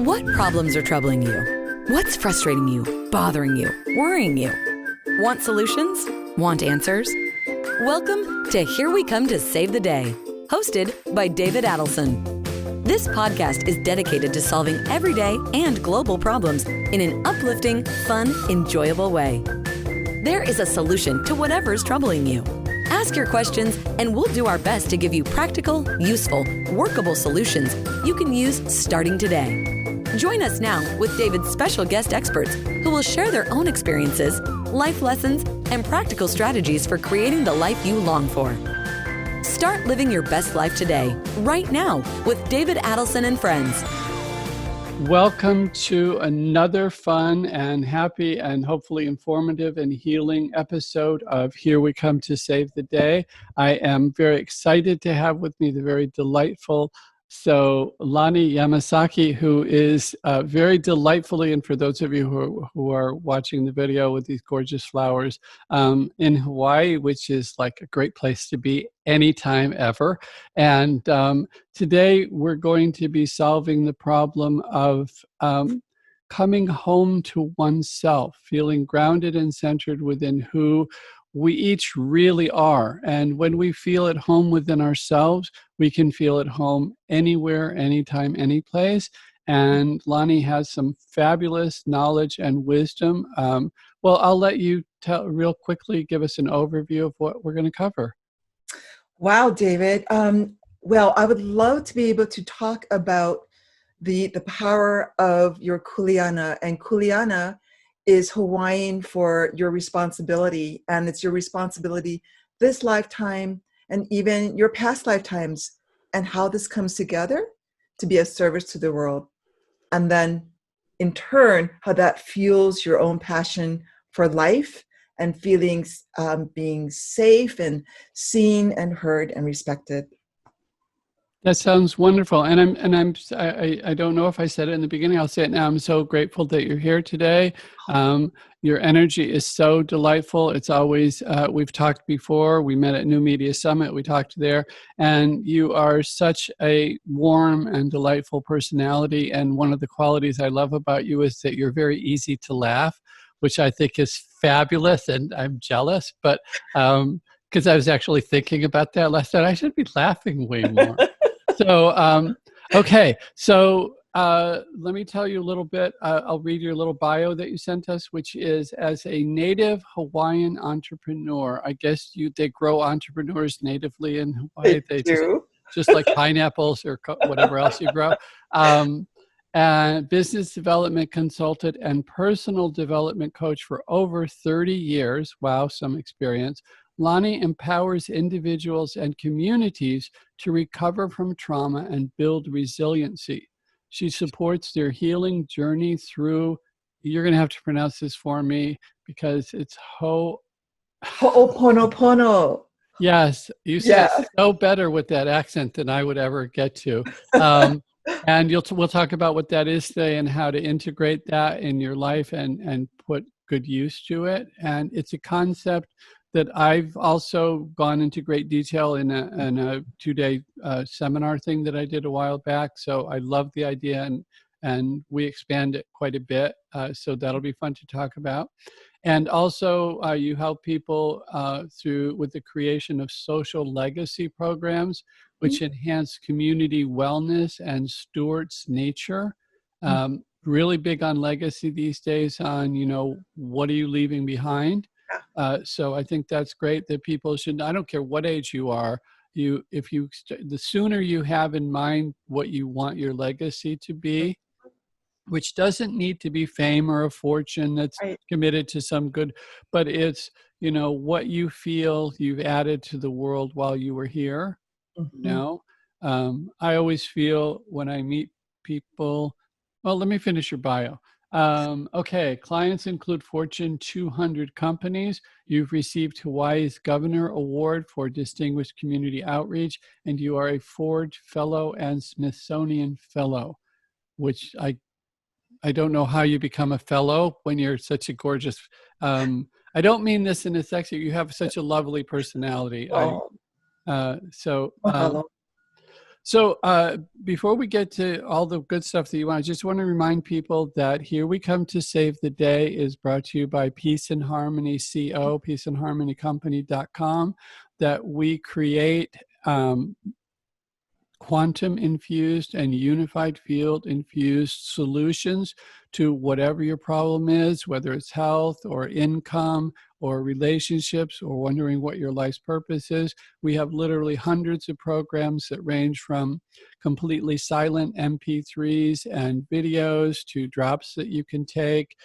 What problems are troubling you? What's frustrating you, bothering you, worrying you? Want solutions? Want answers? Welcome to Here We Come to Save the Day, hosted by David Adelson. This podcast is dedicated to solving everyday and global problems in an uplifting, fun, enjoyable way. There is a solution to whatever's troubling you. Ask your questions and we'll do our best to give you practical, useful, workable solutions you can use starting today. Join us now with David's special guest experts who will share their own experiences, life lessons, and practical strategies for creating the life you long for. Start living your best life today, right now, with David Adelson and friends. Welcome to another fun and happy and hopefully informative and healing episode of Here We Come to Save the Day. I am very excited to have with me the very delightful Lani Yamasaki, who is very delightfully, and for those of you who are watching the video with these gorgeous flowers, in Hawaii, which is like a great place to be anytime ever. And today we're going to be solving the problem of coming home to oneself, feeling grounded and centered within who we each really are. And when we feel at home within ourselves, we can feel at home anywhere, anytime, any place. And Lani has some fabulous knowledge and wisdom. Well, I'll let you real quickly give us an overview of what we're going to cover. Wow, David. Well, I would love to be able to talk about the power of your kuleana. And kuleana is Hawaiian for your responsibility. And it's your responsibility this lifetime and even your past lifetimes, and how this comes together to be a service to the world. And then in turn, how that fuels your own passion for life and feelings, being safe and seen and heard and respected. That sounds wonderful. And I don't know if I said it in the beginning, I'll say it now. I'm so grateful that you're here today. Your energy is so delightful. It's always, we've talked before, we met at New Media Summit, we talked there, and you are such a warm and delightful personality. And one of the qualities I love about you is that you're very easy to laugh, which I think is fabulous, and I'm jealous, but because I was actually thinking about that last night, I should be laughing way more. So, okay. So let me tell you a little bit. I'll read your little bio that you sent us, which is as a Native Hawaiian entrepreneur. I guess they grow entrepreneurs natively in Hawaii. They do. Just like pineapples or whatever else you grow. And business development consultant and personal development coach for over 30 years. Wow, some experience. Lani empowers individuals and communities to recover from trauma and build resiliency. She supports their healing journey through, you're going to have to pronounce this for me because it's hoʻoponopono. Yes, you said so better with that accent than I would ever get to. And we'll talk about what that is today and how to integrate that in your life and put good use to it. And it's a concept that I've also gone into great detail in a 2-day seminar thing that I did a while back. So I love the idea, and we expand it quite a bit. So that'll be fun to talk about. And also you help people with the creation of social legacy programs, which enhance community wellness and stewards nature. Really big on legacy these days on, what are you leaving behind? So I think that's great that people should, I don't care what age you are, the sooner you have in mind what you want your legacy to be, which doesn't need to be fame or a fortune that's committed to some good, but it's, what you feel you've added to the world while you were here. I always feel when I meet people, well, let me finish your bio. Okay, clients include Fortune 200 companies. You've received Hawaii's Governor Award for Distinguished Community Outreach, and you are a Ford Fellow and Smithsonian Fellow, which I don't know how you become a fellow when you're such a gorgeous, I don't mean this in a sexy, you have such a lovely personality. Mahalo. So before we get to all the good stuff that you want, I just want to remind people that Here We Come to Save the Day is brought to you by Peace and Harmony CO, peaceandharmonycompany.com, that we create quantum infused and unified field infused solutions to whatever your problem is, whether it's health or income or relationships or wondering what your life's purpose is. We have literally hundreds of programs that range from completely silent MP3s and videos to drops that you can take,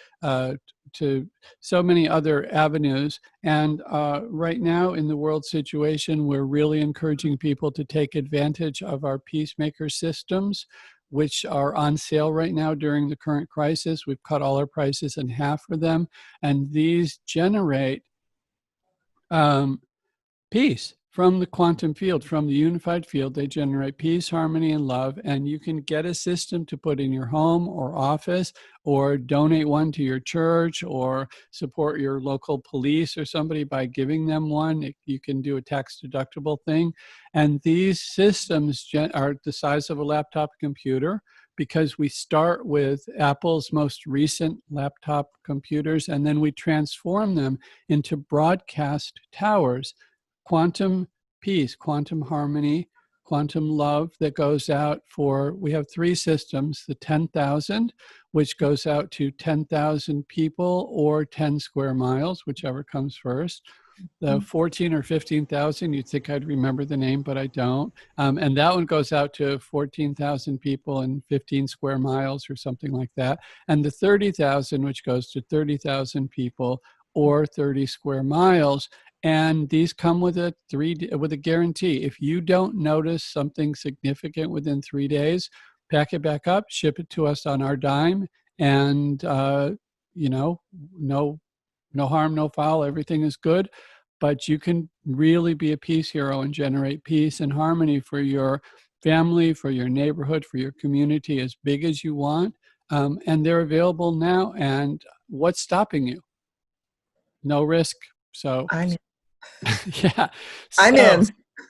to so many other avenues. And right now in the world situation, we're really encouraging people to take advantage of our peacemaker systems, which are on sale right now during the current crisis. We've cut all our prices in half for them. And these generate peace from the quantum field, from the unified field. They generate peace, harmony, and love. And you can get a system to put in your home or office, or donate one to your church, or support your local police or somebody by giving them one. You can do a tax deductible thing. And these systems are the size of a laptop computer, because we start with Apple's most recent laptop computers, and then we transform them into broadcast towers. Quantum peace, quantum harmony, quantum love that goes out for, we have three systems: the 10,000, which goes out to 10,000 people or 10 square miles, whichever comes first. The 14 or 15,000, you'd think I'd remember the name, but I don't. And that one goes out to 14,000 people and 15 square miles or something like that. And the 30,000, which goes to 30,000 people or 30 square miles. And these come with a guarantee. If you don't notice something significant within 3 days, pack it back up, ship it to us on our dime, and no harm, no foul. Everything is good. But you can really be a peace hero and generate peace and harmony for your family, for your neighborhood, for your community, as big as you want. And they're available now. And what's stopping you? No risk. So yeah. I'm in.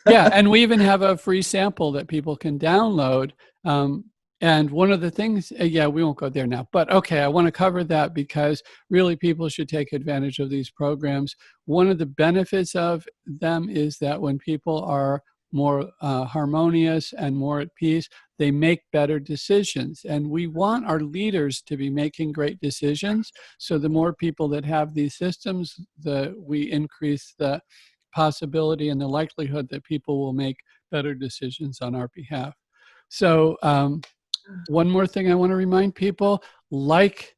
Yeah, and we even have a free sample that people can download. And one of the things, we won't go there now, but okay, I want to cover that because really people should take advantage of these programs. One of the benefits of them is that when people are more harmonious and more at peace, they make better decisions. And we want our leaders to be making great decisions. So the more people that have these systems, we increase the possibility and the likelihood that people will make better decisions on our behalf. So one more thing I want to remind people: like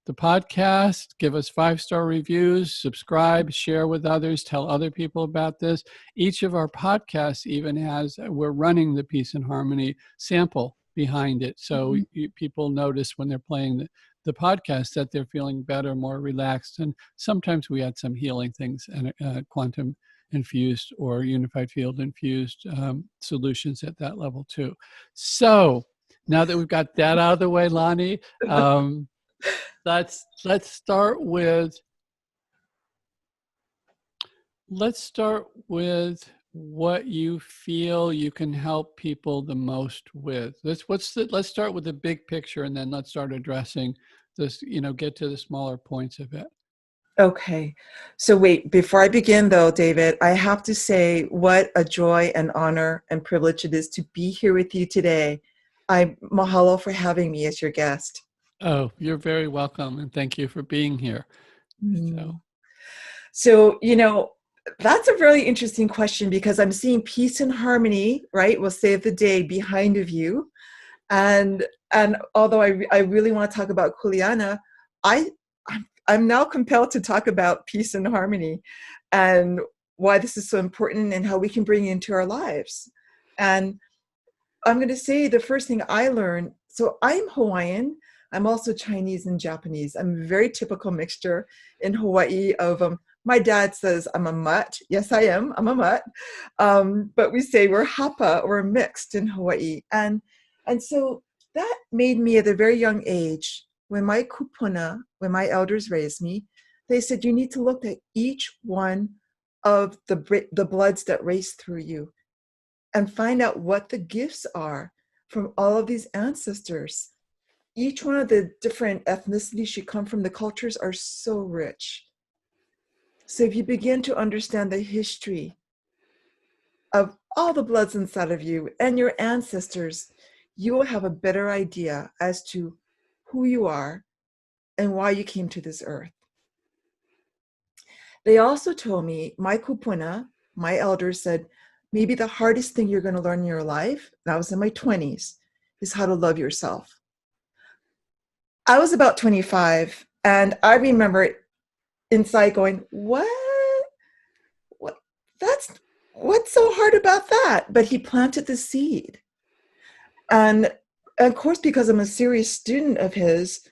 the podcast, give us 5-star reviews, subscribe, share with others, tell other people about this. Each of our podcasts even we're running the Peace and Harmony sample behind it. So people notice when they're playing the podcast that they're feeling better, more relaxed. And sometimes we add some healing things and quantum infused or unified field infused solutions at that level too. So now that we've got that out of the way, Lani, let's start with what you feel you can help people the most with. Let's start with the big picture, and then let's start addressing this, get to the smaller points of it. Okay. So wait, before I begin though, David, I have to say what a joy and honor and privilege it is to be here with you today. Mahalo for having me as your guest. Oh, you're very welcome. And thank you for being here. So, that's a really interesting question, because I'm seeing peace and harmony, right? Will save the day behind of you. And although I really want to talk about kuleana, I'm now compelled to talk about peace and harmony and why this is so important and how we can bring it into our lives. And I'm going to say the first thing I learned, so I'm Hawaiian. I'm also Chinese and Japanese. I'm a very typical mixture in Hawaii of, my dad says I'm a mutt. Yes, I am. I'm a mutt. But we say we're hapa, or mixed in Hawaii. And so that made me at a very young age, when my elders raised me, they said, you need to look at each one of the bloods that race through you. and find out what the gifts are from all of these ancestors. Each one of the different ethnicities you come from, the cultures are so rich. So if you begin to understand the history of all the bloods inside of you and your ancestors, you will have a better idea as to who you are and why you came to this earth. They also told me, my kupuna, my elders said, maybe the hardest thing you're going to learn in your life, and I was in my 20s, is how to love yourself. I was about 25, and I remember inside going, what? What's so hard about that? But he planted the seed. And of course, because I'm a serious student of his,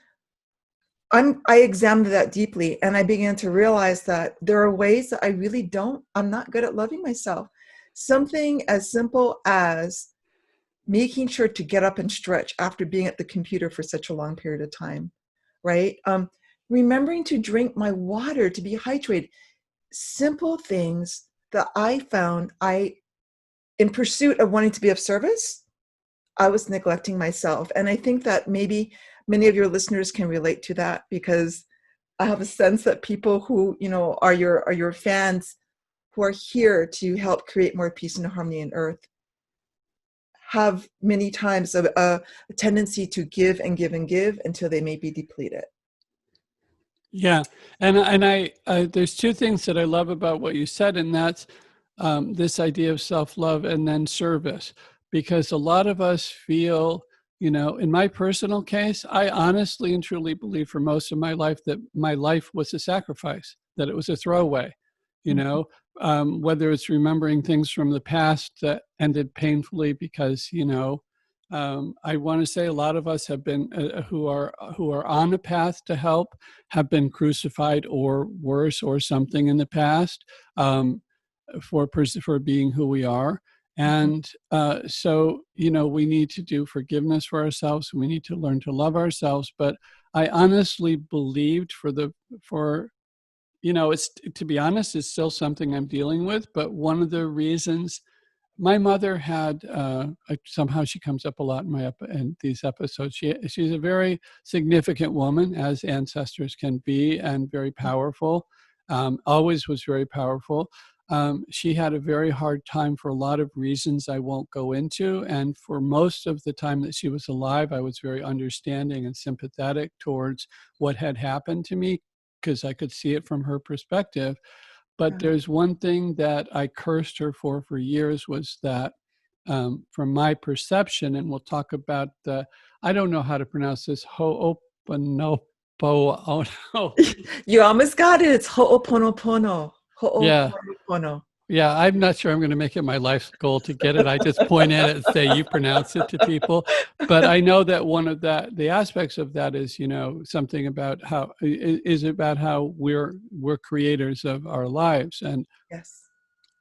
I examined that deeply, and I began to realize that there are ways that I'm not good at loving myself. Something as simple as making sure to get up and stretch after being at the computer for such a long period of time, right? Remembering to drink my water, to be hydrated. Simple things that I found in pursuit of wanting to be of service, I was neglecting myself. And I think that maybe many of your listeners can relate to that, because I have a sense that people who, are your fans, who are here to help create more peace and harmony on earth, have many times a tendency to give and give and give until they may be depleted. Yeah. And I there's two things that I love about what you said, and that's this idea of self-love and then service, because a lot of us feel, in my personal case, I honestly and truly believe for most of my life that my life was a sacrifice, that it was a throwaway, whether it's remembering things from the past that ended painfully because, I want to say a lot of us have been who are on a path to help have been crucified or worse or something in the past for being who we are. And so, we need to do forgiveness for ourselves. We need to learn to love ourselves. But I honestly believed it's, to be honest, it's still something I'm dealing with. But one of the reasons my mother had, somehow she comes up a lot in these episodes. She's a very significant woman, as ancestors can be, and very powerful. Always was very powerful. She had a very hard time for a lot of reasons I won't go into. And for most of the time that she was alive, I was very understanding and sympathetic towards what had happened to me, because I could see it from her perspective. But there's one thing that I cursed her for years, was that from my perception, and we'll talk about I don't know how to pronounce this, ho'oponopono. Oh, no. You almost got it. It's ho'oponopono. Ho'oponopono. Yeah, I'm not sure I'm going to make it my life's goal to get it. I just point at it and say, you pronounce it to people. But I know that one of the aspects of that is, something about how we're creators of our lives. And yes,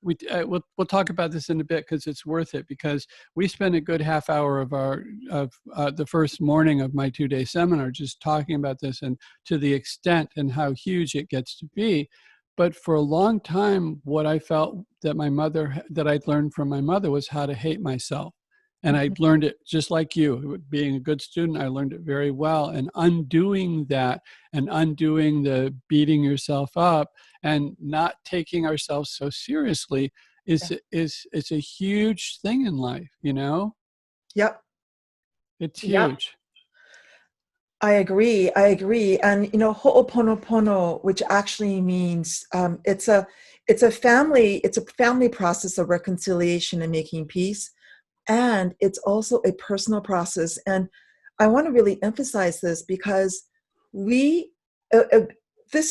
we'll talk about this in a bit, because it's worth it, because we spent a good half hour of the first morning of my 2-day seminar just talking about this, and to the extent and how huge it gets to be. But for a long time, what I felt that I'd learned from my mother was how to hate myself. And I learned it just like you. Being a good student, I learned it very well. And undoing that, and undoing the beating yourself up and not taking ourselves so seriously is a huge thing in life, Yep. It's huge. Yep. I agree. And ho'oponopono, which actually means it's a family process of reconciliation and making peace, and it's also a personal process. And I want to really emphasize this, because this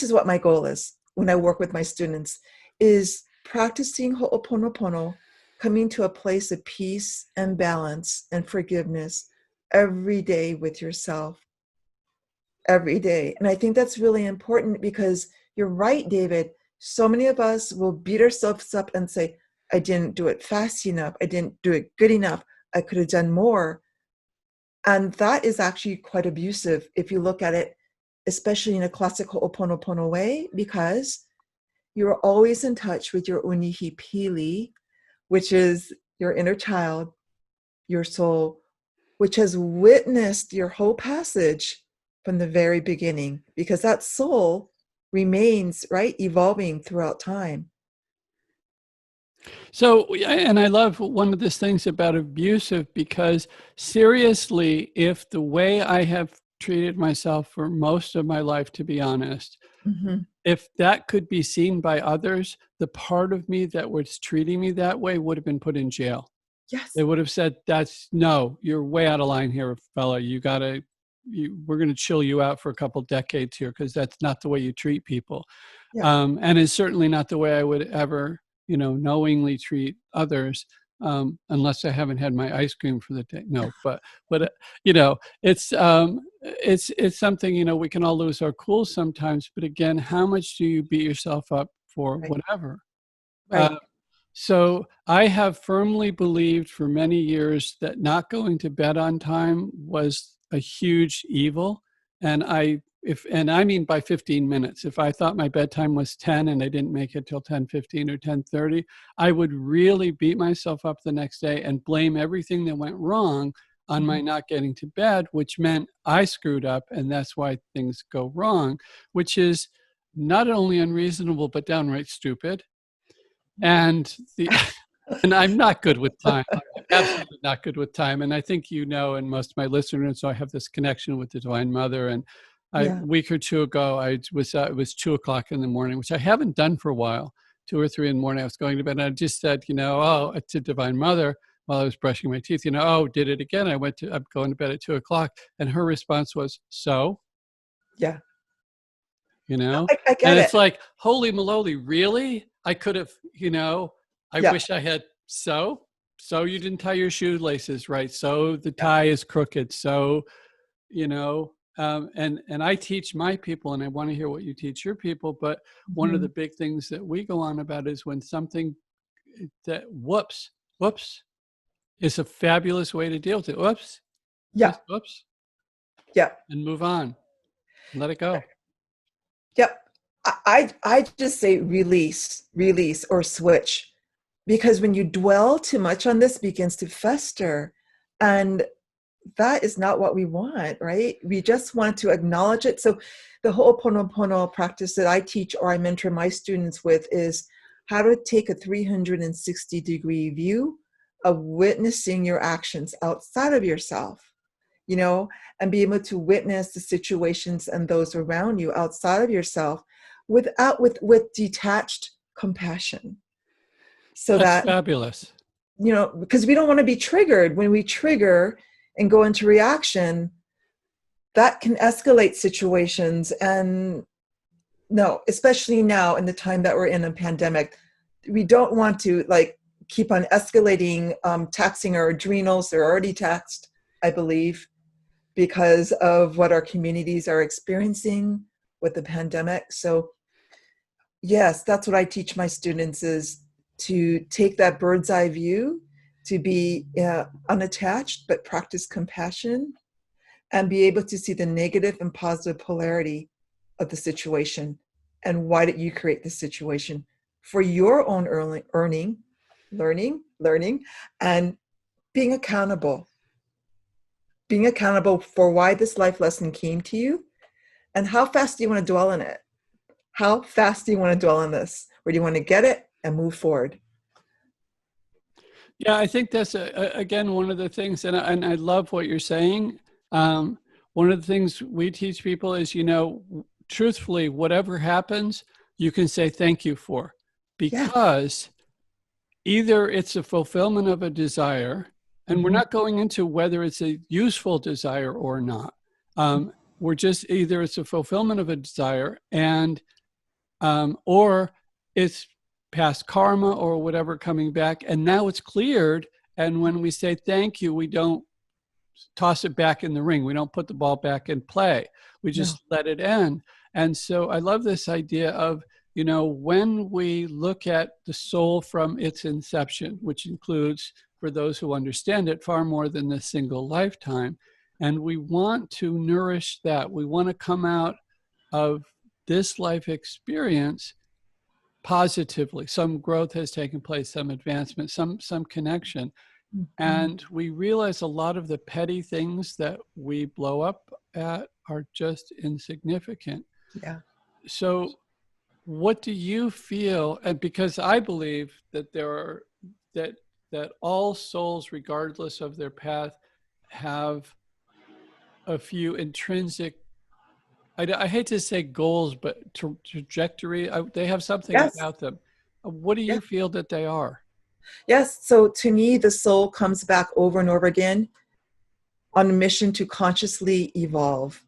is what my goal is when I work with my students, is practicing ho'oponopono, coming to a place of peace and balance and forgiveness every day with yourself. Every day. And I think that's really important, because you're right, David. So many of us will beat ourselves up and say, I didn't do it fast enough. I didn't do it good enough. I could have done more. And that is actually quite abusive if you look at it, especially in a classic ho'oponopono way, because you're always in touch with your unihipili, which is your inner child, your soul, which has witnessed your whole passage from the very beginning, because that soul remains, right, evolving throughout time. So, and I love one of the things about abusive, because seriously, if the way I have treated myself for most of my life, to be honest, Mm-hmm. if that could be seen by others, the part of me that was treating me that way would have been put in jail. Yes. They would have said, no, you're way out of line here, fella. We're going to chill you out for a couple decades here, because that's not the way you treat people. Yeah. And it's certainly not the way I would ever, knowingly treat others, unless I haven't had my ice cream for the day. No, but it's something, we can all lose our cool sometimes, but again, how much do you beat yourself up for Right. whatever? Right. So I have firmly believed for many years that not going to bed on time was a huge evil. And I mean by 15 minutes, if I thought my bedtime was 10 and I didn't make it till 10:15 or 10:30, I would really beat myself up the next day and blame everything that went wrong on my not getting to bed, which meant I screwed up, and that's why things go wrong, which is not only unreasonable, but downright stupid. And and I'm not good with time. I'm absolutely not good with time. And I think and most of my listeners, so I have this connection with the Divine Mother. And a week or two ago, it was 2:00 in the morning, which I haven't done for a while. 2 or 3 in the morning, I was going to bed, and I just said, to Divine Mother while I was brushing my teeth, did it again. I'm going to bed at 2:00, and her response was, so. Yeah. I get and it. it's like, holy moly, really? I could have, I wish I had, so you didn't tie your shoelaces right. So the tie is crooked. So, and I teach my people, and I want to hear what you teach your people. But one of the big things that we go on about is when something that whoops is a fabulous way to deal with it. Whoops. Yeah. Whoops. Yeah. And move on. Let it go. Yep. I just say release or switch, because when you dwell too much on this, it begins to fester, and that is not what we want, right? We just want to acknowledge it. So the ho'oponopono practice that I teach or I mentor my students with is how to take a 360-degree view of witnessing your actions outside of yourself, and be able to witness the situations and those around you outside of yourself with detached compassion. So That's that, fabulous. because we don't want to be triggered. When we trigger and go into reaction, that can escalate situations. And no, especially now in the time that we're in a pandemic, we don't want to keep on escalating, taxing our adrenals. They're already taxed, I believe, because of what our communities are experiencing with the pandemic. So yes, that's what I teach my students, is to take that bird's eye view, to be unattached, but practice compassion and be able to see the negative and positive polarity of the situation. And why did you create the situation? For your own learning, and being accountable. Being accountable for why this life lesson came to you, and how fast do you want to dwell on it? How fast do you want to dwell on this? Or do you want to get it and move forward? Yeah, I think that's, again, one of the things, and I love what you're saying. One of the things we teach people is, truthfully, whatever happens, you can say thank you for, because either it's a fulfillment of a desire, and we're not going into whether it's a useful desire or not. We're just, either it's a fulfillment of a desire, and or it's past karma or whatever coming back, and now it's cleared. And when we say thank you, we don't toss it back in the ring. We don't put the ball back in play. We just let it end. And so I love this idea of, when we look at the soul from its inception, which includes, for those who understand it, far more than the single lifetime, and we want to nourish that. We want to come out of this life experience positively. Some growth has taken place, some advancement, some connection. And we realize a lot of the petty things that we blow up at are just insignificant. Yeah. So what do you feel? And because I believe that that all souls, regardless of their path, have a few intrinsic, I hate to say goals, but trajectory. They have something Yes. about them. What do you feel that they are? Yes. So to me, the soul comes back over and over again on a mission to consciously evolve,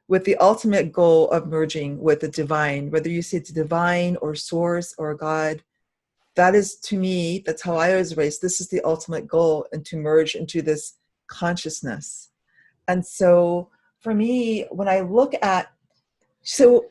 with the ultimate goal of merging with the divine, whether you say it's divine or source or God. That is, to me, that's how I was raised. This is the ultimate goal, and to merge into this consciousness. And so for me, when I look at, so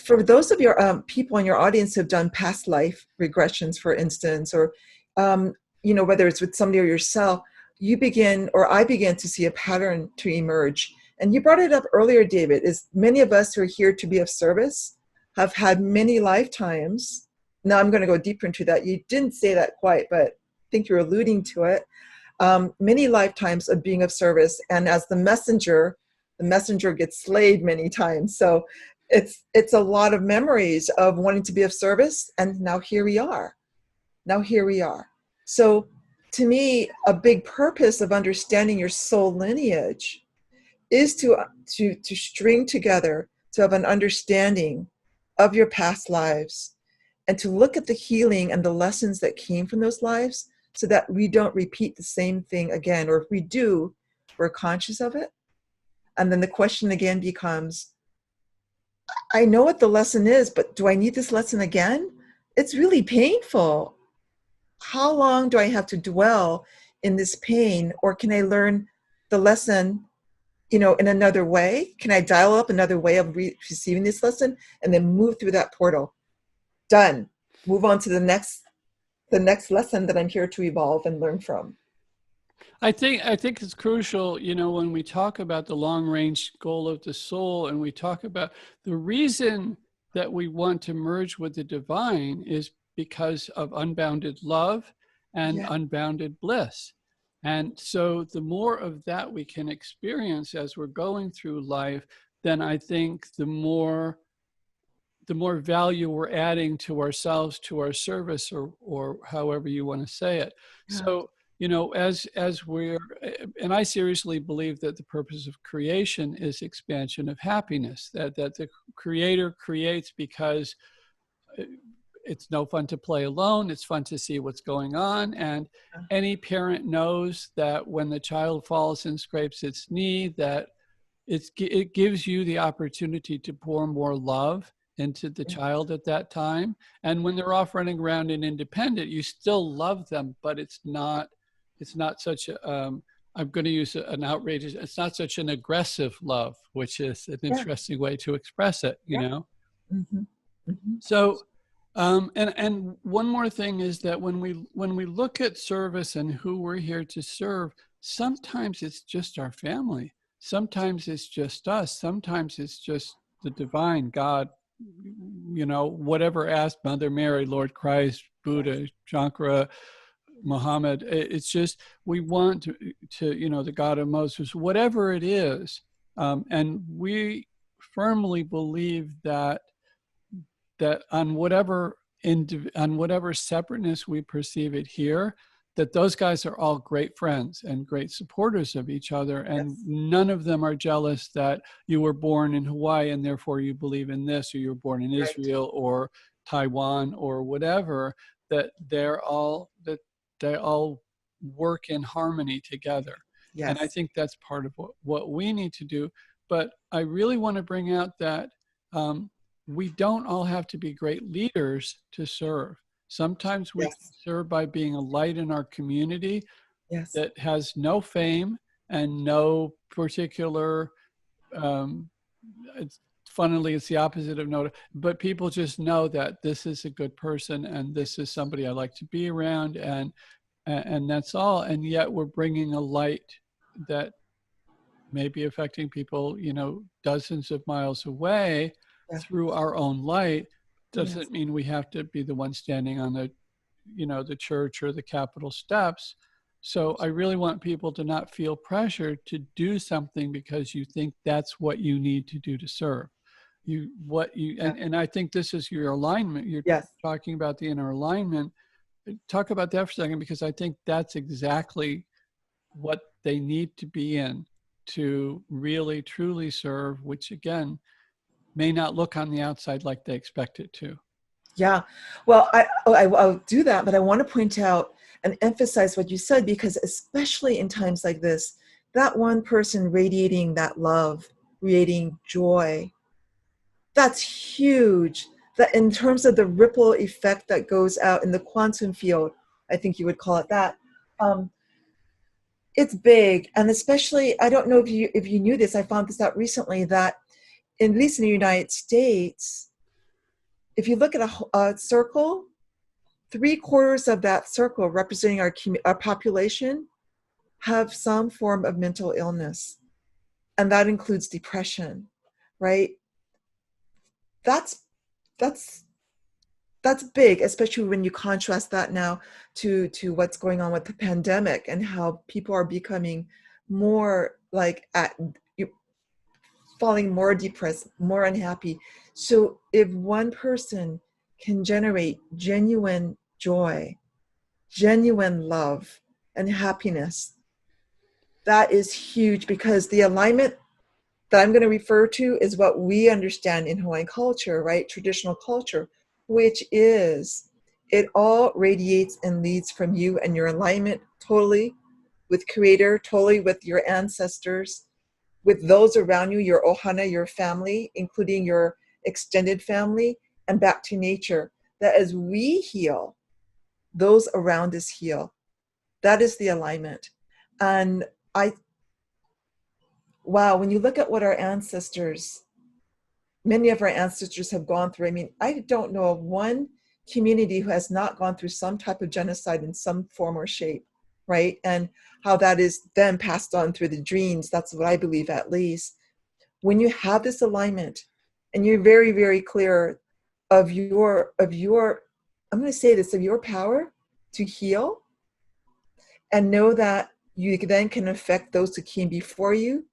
for those of your people in your audience who have done past life regressions, for instance, or, whether it's with somebody or yourself, you begin, or I begin to see a pattern to emerge. And you brought it up earlier, David, is many of us who are here to be of service have had many lifetimes. Now I'm going to go deeper into that. You didn't say that quite, but I think you're alluding to it. Many lifetimes of being of service. And as the messenger gets slayed many times. So it's a lot of memories of wanting to be of service. And now here we are. So to me, a big purpose of understanding your soul lineage is to string together, to have an understanding of your past lives, and to look at the healing and the lessons that came from those lives, so that we don't repeat the same thing again. Or if we do, we're conscious of it. And then the question again becomes, I know what the lesson is, but do I need this lesson again? It's really painful. How long do I have to dwell in this pain? Or can I learn the lesson, in another way? Can I dial up another way of receiving this lesson and then move through that portal? Done. Move on to the next lesson that I'm here to evolve and learn from. I think it's crucial, when we talk about the long range goal of the soul, and we talk about the reason that we want to merge with the divine is because of unbounded love and unbounded bliss. And so the more of that we can experience as we're going through life, then I think the more value we're adding to ourselves, to our service, or however you want to say it. Yeah. So, as we're, and I seriously believe that the purpose of creation is expansion of happiness, that the creator creates because it's no fun to play alone. It's fun to see what's going on. And any parent knows that when the child falls and scrapes its knee, that it gives you the opportunity to pour more love into the child at that time. And when they're off running around and independent, you still love them, but it's not such a, I'm going to use an outrageous, it's not such an aggressive love, which is an interesting way to express it, you know? Mm-hmm. Mm-hmm. So, and one more thing is that when we look at service and who we're here to serve, sometimes it's just our family. Sometimes it's just us. Sometimes it's just the divine, God, whatever asked, Mother Mary, Lord Christ, Buddha, Shankara, Muhammad. It's just, we want to the God of Moses, whatever it is. And we firmly believe that on whatever separateness we perceive it here, that those guys are all great friends and great supporters of each other. And none of them are jealous that you were born in Hawaii and therefore you believe in this, or you were born in Israel or Taiwan or whatever, that they all work in harmony together. Yes. And I think that's part of what we need to do. But I really want to bring out that we don't all have to be great leaders to serve. Sometimes we can serve by being a light in our community that has no fame and no particular, funnily, it's the opposite of no, but people just know that this is a good person and this is somebody I like to be around, and that's all. And yet we're bringing a light that may be affecting people, dozens of miles away through our own light. doesn't mean we have to be the one standing on the, the church or the Capitol steps. So I really want people to not feel pressure to do something because you think that's what you need to do to serve. And I think this is your alignment. You're talking about the inner alignment. Talk about that for a second, because I think that's exactly what they need to be in to really truly serve, which again may not look on the outside like they expect it to. Yeah, well, I'll do that, but I want to point out and emphasize what you said, because especially in times like this, that one person radiating that love, radiating joy, that's huge. That in terms of the ripple effect that goes out in the quantum field, I think you would call it that. It's big, and especially, I don't know if you knew this. I found this out recently, that at least in the United States, if you look at a circle, 3/4 of that circle representing our population have some form of mental illness, and that includes depression, right? That's big, especially when you contrast that now to what's going on with the pandemic and how people are becoming more falling more depressed, more unhappy. So if one person can generate genuine joy, genuine love, and happiness, that is huge, because the alignment that I'm going to refer to is what we understand in Hawaiian culture, right? Traditional culture, which is it all radiates and leads from you and your alignment totally with Creator, totally with your ancestors, with those around you, your ohana, your family, including your extended family, and back to nature. That as we heal, those around us heal. That is the alignment. And wow, when you look at what many of our ancestors have gone through, I mean, I don't know of one community who has not gone through some type of genocide in some form or shape, right? And how that is then passed on through the dreams. That's what I believe, at least. When you have this alignment and you're very, very clear of your, I'm going to say this, of your power to heal, and know that you then can affect those who came before you,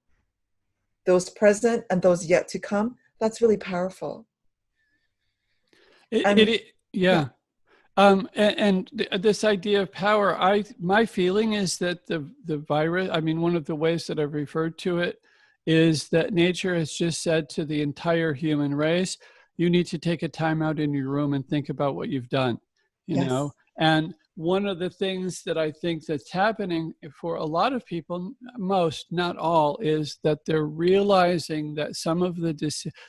those present and those yet to come. That's really powerful. Yeah. And this idea of power, my feeling is that the virus, I mean, one of the ways that I've referred to it is that nature has just said to the entire human race, you need to take a time out in your room and think about what you've done, you know? And one of the things that I think that's happening for a lot of people, most, not all, is that they're realizing that some of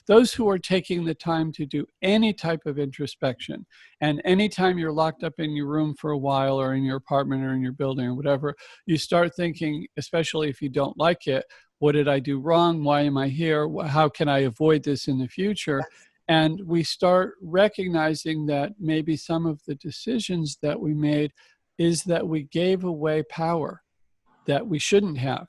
those who are taking the time to do any type of introspection, and anytime you're locked up in your room for a while or in your apartment or in your building or whatever, you start thinking, especially if you don't like it, what did I do wrong? Why am I here? How can I avoid this in the future? And we start recognizing that maybe some of the decisions that we made is that we gave away power that we shouldn't have.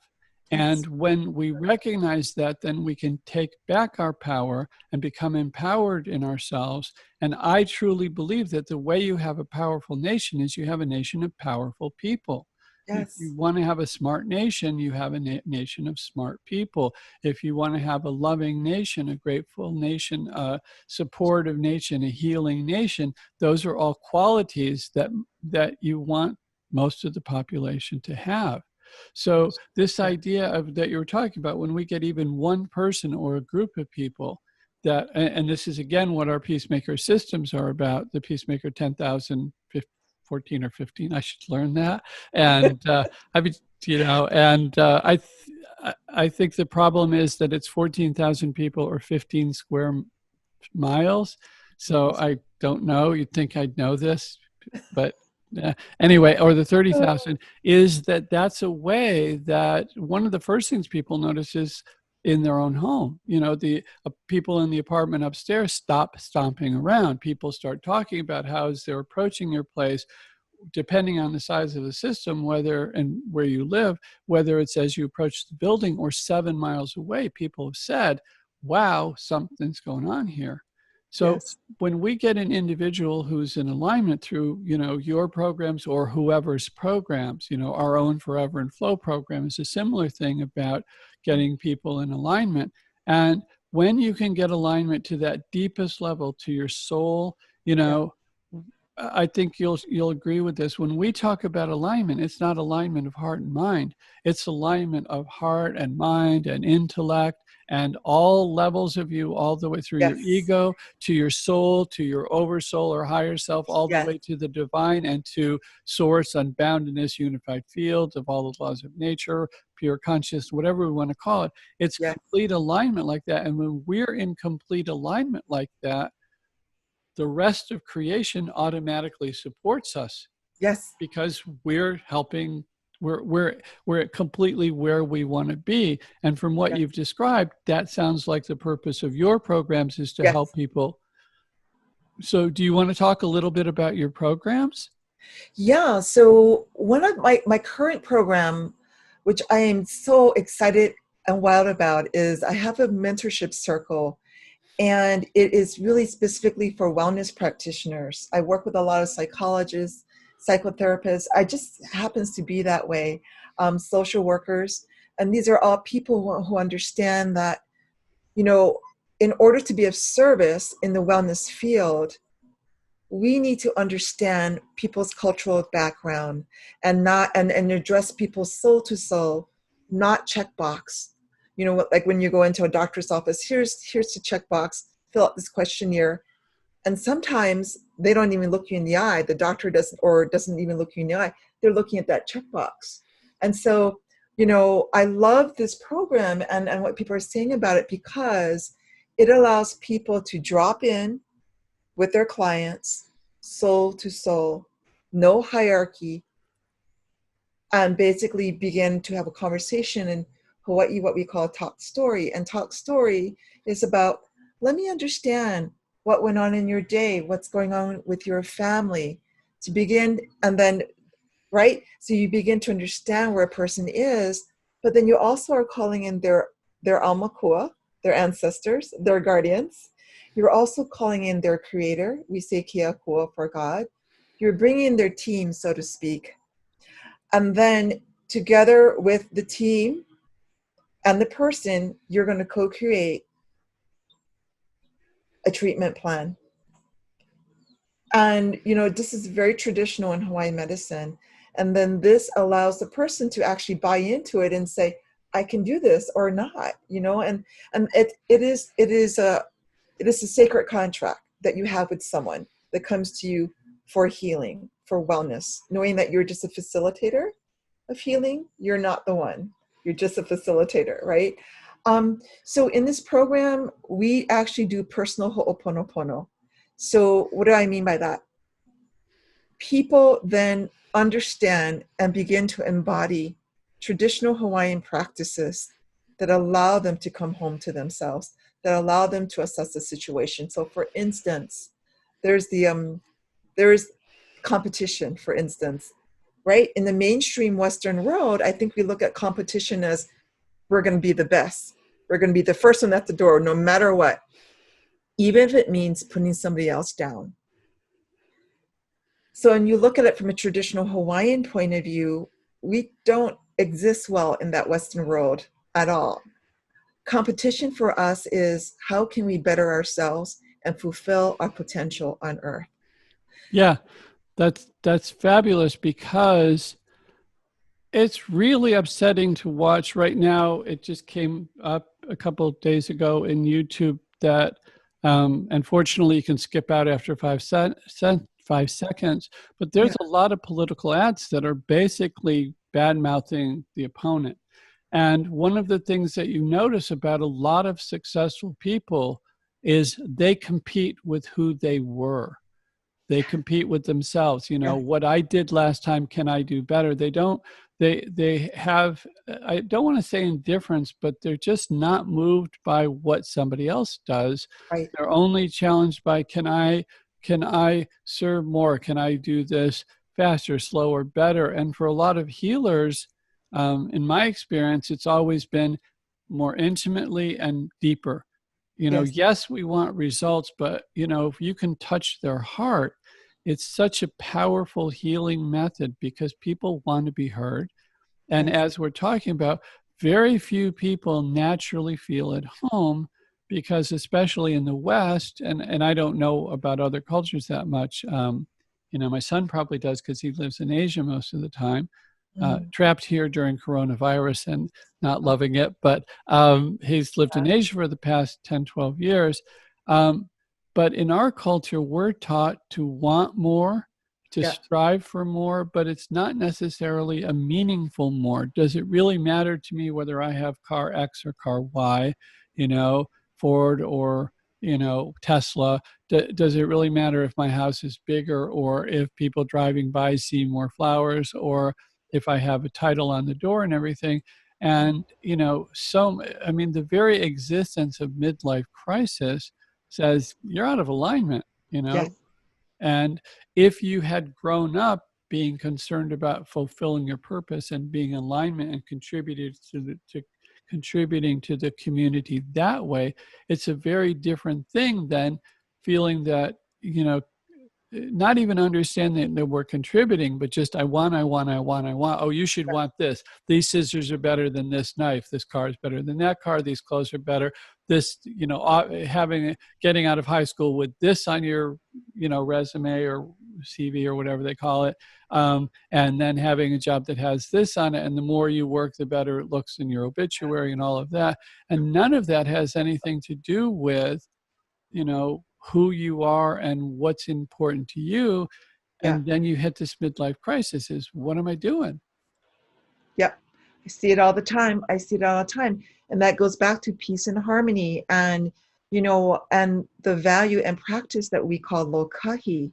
And when we recognize that, then we can take back our power and become empowered in ourselves. And I truly believe that the way you have a powerful nation is you have a nation of powerful people. If you want to have a smart nation, you have a nation of smart people. If you want to have a loving nation, a grateful nation, a supportive nation, a healing nation, those are all qualities that you want most of the population to have. So this idea of that you were talking about, when we get even one person or a group of people that, and this is again what our peacemaker systems are about, the peacemaker 10,000, 14 or 15, I should learn that. And I mean, I think the problem is that it's 14,000 people or 15 square miles. So I don't know, you'd think I'd know this, but anyway, or the 30,000 is that's a way that one of the first things people notice is in their own home. You know, the people in the apartment upstairs stop stomping around. People start talking about how as they're approaching your place, depending on the size of the system, whether and where you live, whether it's as you approach the building or 7 miles away, people have said, wow, something's going on here. So Yes. when we get an individual who's in alignment through, your programs or whoever's programs, our own Forever and Flow program is a similar thing about getting people in alignment. And when you can get alignment to that deepest level, to your soul, I think you'll agree with this. When we talk about alignment, it's not alignment of heart and mind. It's alignment of heart and mind and intellect and all levels of you, all the way through your Yes. ego to your soul, to your oversoul or higher self, all the Yes. way to the divine and to source, unboundedness, unified fields of all the laws of nature, pure conscious, whatever we want to call it. It's Yes. complete alignment like that. And when we're in complete alignment like that, the rest of creation automatically supports us Yes. because we're helping, we're completely where we want to be. And from what Yes. you've described, that sounds like the purpose of your programs is to Yes. help people. So do you want to talk a little bit about your programs? Yeah. So one of my current program, which I am so excited and wild about, is I have a mentorship circle. And it is really specifically for wellness practitioners. I work with a lot of psychologists, psychotherapists. I just happens to be that way. Social workers. And these are all people who understand that, in order to be of service in the wellness field, we need to understand people's cultural background and address people's soul to soul, not checkbox. Like when you go into a doctor's office, here's the checkbox, fill out this questionnaire. And sometimes they don't even look you in the eye. The doctor doesn't even look you in the eye. They're looking at that checkbox. And so, I love this program and what people are saying about it, because it allows people to drop in with their clients, soul to soul, no hierarchy, and basically begin to have a conversation in Hawaii, what we call talk story. And talk story is about, let me understand what went on in your day, what's going on with your family, to begin, and then, right? So you begin to understand where a person is, but then you also are calling in their alma kua, their ancestors, their guardians. You're also calling in their creator. We say kia kua for God. You're bringing in their team, so to speak. And then together with the team and the person, you're going to co-create a treatment plan. And, this is very traditional in Hawaiian medicine. And then this allows the person to actually buy into it and say, I can do this or not, and it is a sacred contract that you have with someone that comes to you for healing, for wellness, knowing that you're just a facilitator of healing. You're not the one. You're just a facilitator, right? So in this program, we actually do personal ho'oponopono. So what do I mean by that? People then understand and begin to embody traditional Hawaiian practices that allow them to come home to themselves, that allow them to assess the situation. So for instance, there is competition, for instance, right? In the mainstream Western world, I think we look at competition as we're going to be the best. We're going to be the first one at the door, no matter what, even if it means putting somebody else down. So when you look at it from a traditional Hawaiian point of view, we don't exist well in that Western world at all. Competition for us is, how can we better ourselves and fulfill our potential on earth? Yeah, that's fabulous, because it's really upsetting to watch right now. It just came up a couple of days ago in YouTube that unfortunately you can skip out after 5 seconds, but there's a lot of political ads that are basically bad-mouthing the opponent. And one of the things that you notice about a lot of successful people is they compete with who they were. They compete with themselves. What I did last time, can I do better? They have, I don't want to say indifference, but they're just not moved by what somebody else does. Right. They're only challenged by, can I serve more? Can I do this faster, slower, better? And for a lot of healers, in my experience, it's always been more intimately and deeper. You know, Yes. yes, we want results, but, you know, if you can touch their heart, it's such a powerful healing method because people want to be heard. And Yes. as we're talking about, very few people naturally feel at home because, especially in the West, and I don't know about other cultures that much. You know, my son probably does because he lives in Asia most of the time, trapped here during coronavirus and not loving it. But he's lived in Asia for the past 10, 12 years. But in our culture, we're taught to want more, to Yeah. strive for more, but it's not necessarily a meaningful more. Does it really matter to me whether I have car X or car Y, you know, Ford or, you know, Tesla? Does it really matter if my house is bigger or if people driving by see more flowers or if I have a title on the door and everything? And, you know, so, I mean, the very existence of midlife crisis says you're out of alignment, you know? Yes. And if you had grown up being concerned about fulfilling your purpose and being in alignment and contributing to the community that way, it's a very different thing than feeling that, you know, not even understanding that we're contributing, but just I want. Oh, you should want this. These scissors are better than this knife. This car is better than that car. These clothes are better. This, you know, getting out of high school with this on your, you know, resume or CV or whatever they call it, and then having a job that has this on it. And the more you work, the better it looks in your obituary and all of that. And none of that has anything to do with, you know, who you are and what's important to you. Yeah. And then you hit this midlife crisis is, what am I doing? Yep. I see it all the time. I see it all the time. And that goes back to peace and harmony and, you know, and the value and practice that we call lokahi.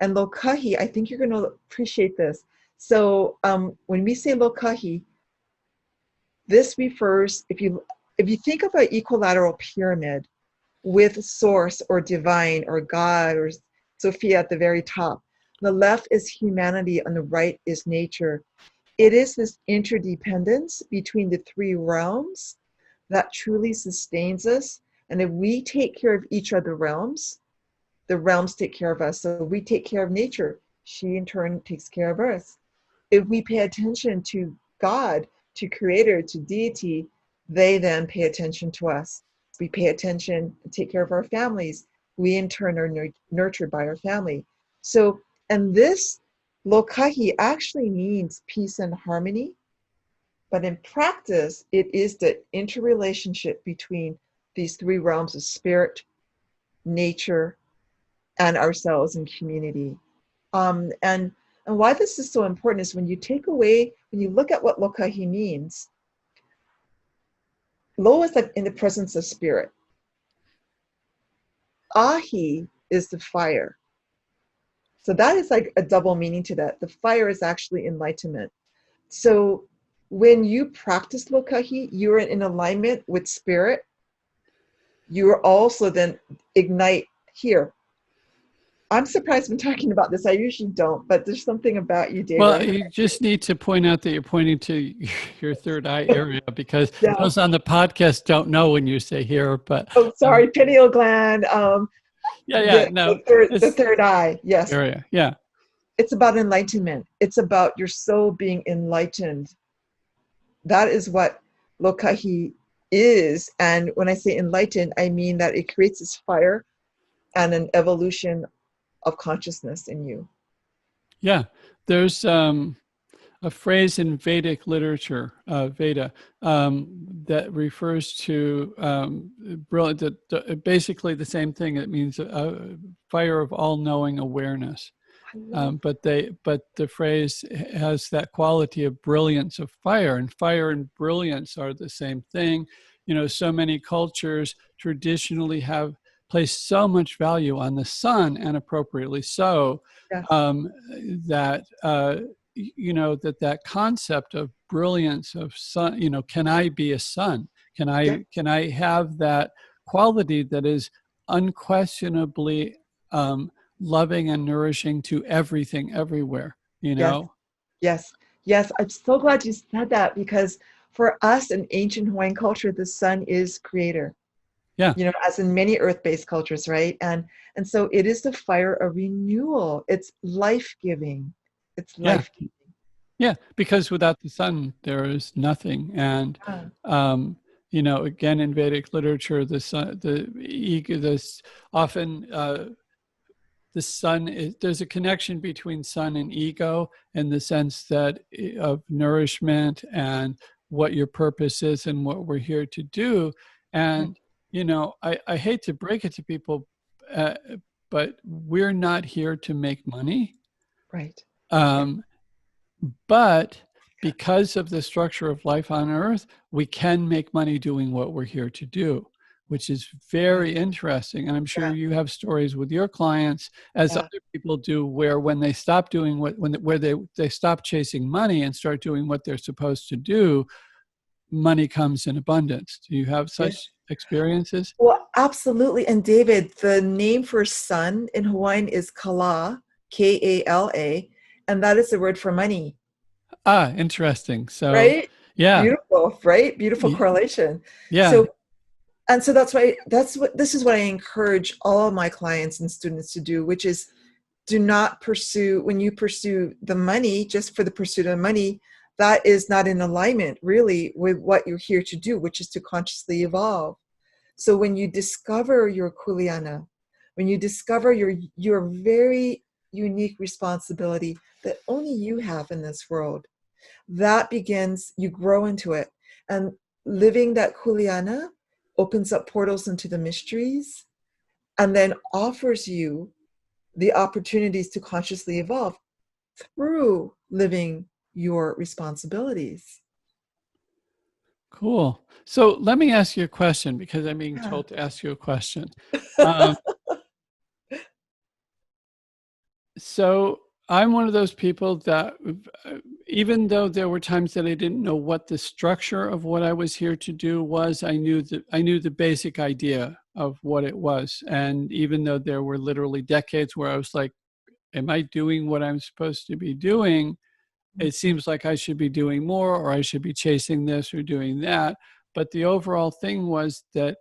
And lokahi, I think you're going to appreciate this. So when we say lokahi, this refers, if you think of an equilateral pyramid with source or divine or God or Sophia at the very top, the left is humanity and the right is nature. It is this interdependence between the three realms that truly sustains us. And if we take care of each of the realms take care of us. So we take care of nature. She in turn takes care of us. If we pay attention to God, to Creator, to deity, they then pay attention to us. We pay attention and take care of our families. We in turn are nurtured by our family. So, and this lokahi actually means peace and harmony, but in practice, it is the interrelationship between these three realms of spirit, nature, and ourselves and community. And why this is so important is when you look at what lokahi means, lo is like in the presence of spirit. Ahi is the fire. So that is like a double meaning to that. The fire is actually enlightenment. So when you practice lokahi, you're in alignment with spirit. You are also then ignite here. I'm surprised I'm talking about this. I usually don't, but there's something about you, David. Well, you just need to point out that you're pointing to your third eye area because those on the podcast don't know when you say here, but. Oh, sorry, pineal gland. The third eye, yes. Area, yeah. It's about enlightenment. It's about your soul being enlightened. That is what lokahi is. And when I say enlightened, I mean that it creates this fire and an evolution of consciousness in you. Yeah, there's a phrase in Vedic literature, Veda, that refers to basically the same thing. It means a fire of all-knowing awareness. But the phrase has that quality of brilliance of fire, and fire and brilliance are the same thing. You know, so many cultures traditionally have placed so much value on the sun, and appropriately so, yes. That you know, that concept of brilliance of sun. You know, can I be a sun? Can I have that quality that is unquestionably loving and nourishing to everything, everywhere, you know? Yes. I'm so glad you said that, because for us in ancient Hawaiian culture, the sun is creator. Yeah. As in many earth-based cultures, right? And so it is the fire of renewal. It's life-giving. It's Yeah. life-giving. Yeah, because without the sun, there is nothing. And, again, in Vedic literature, the sun, the ego, this often the sun is, there's a connection between sun and ego in the sense that of nourishment and what your purpose is and what we're here to do. And, I hate to break it to people, but we're not here to make money. Right. But because of the structure of life on Earth, we can make money doing what we're here to do, which is very interesting. And I'm sure you have stories with your clients, as other people do, where when they stop doing where they stop chasing money and start doing what they're supposed to do, money comes in abundance. Do you have such experiences? Well, absolutely. And David, the name for sun in Hawaiian is kala, Kala, and that is the word for money. Ah, interesting. So, right? Yeah. Beautiful, right? Beautiful correlation. Yeah. So that's why this is what I encourage all of my clients and students to do, which is do not pursue, when you pursue the money just for the pursuit of money, that is not in alignment really with what you're here to do, which is to consciously evolve. So when you discover your kuleana, when you discover your very unique responsibility that only you have in this world, that begins, you grow into it. And living that kuleana opens up portals into the mysteries and then offers you the opportunities to consciously evolve through living your responsibilities. Cool. So let me ask you a question, because I'm being told to ask you a question. So I'm one of those people that, even though there were times that I didn't know what the structure of what I was here to do was, I knew the basic idea of what it was. And even though there were literally decades where I was like, am I doing what I'm supposed to be doing? It seems like I should be doing more, or I should be chasing this or doing that. But the overall thing was that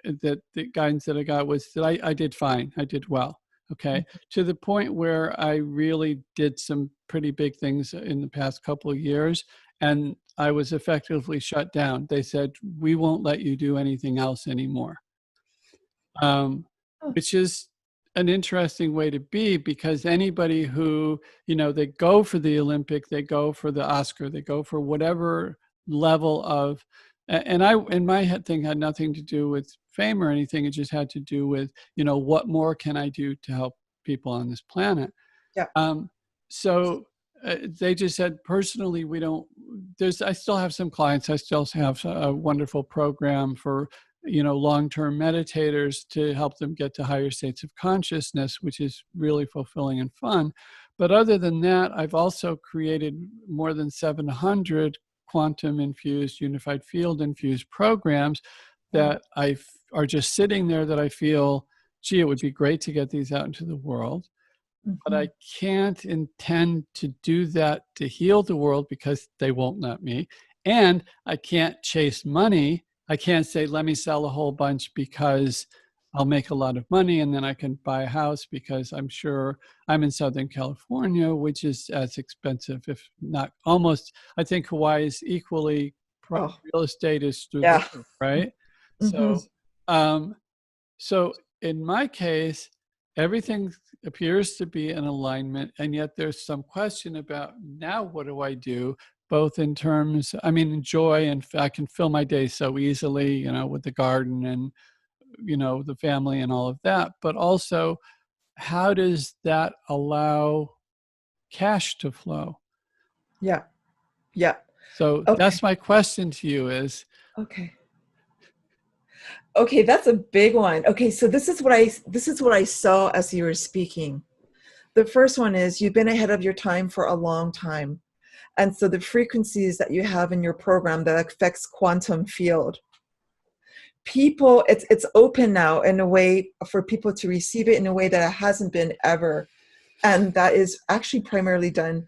the guidance that I got was that I did fine. I did well. Okay. To the point where I really did some pretty big things in the past couple of years, and I was effectively shut down. They said, we won't let you do anything else anymore. Which is an interesting way to be, because anybody who, they go for the Olympic, they go for the Oscar, they go for whatever level of, and my head thing had nothing to do with fame or anything. It just had to do with, what more can I do to help people on this planet? Yeah. So they just said, personally, I still have some clients. I still have a wonderful program for, long-term meditators to help them get to higher states of consciousness, which is really fulfilling and fun. But other than that, I've also created more than 700 quantum-infused, unified field-infused programs that are just sitting there, that I feel, gee, it would be great to get these out into the world. But I can't intend to do that to heal the world, because they won't let me. And I can't chase money. I can't say, let me sell a whole bunch because I'll make a lot of money and then I can buy a house, because I'm sure I'm in Southern California, which is as expensive, if not almost. I think Hawaii is equally, real estate is through the roof, right? So in my case, everything appears to be in alignment, and yet there's some question about, now what do I do? Both in terms, joy, and I can fill my day so easily, with the garden and, the family and all of that. But also, how does that allow cash to flow? Yeah. Yeah. So that's my question to you is. Okay, that's a big one. Okay, so this is what I saw as you were speaking. The first one is, you've been ahead of your time for a long time. And so the frequencies that you have in your program that affects quantum field, people, it's open now in a way for people to receive it in a way that it hasn't been ever. And that is actually primarily done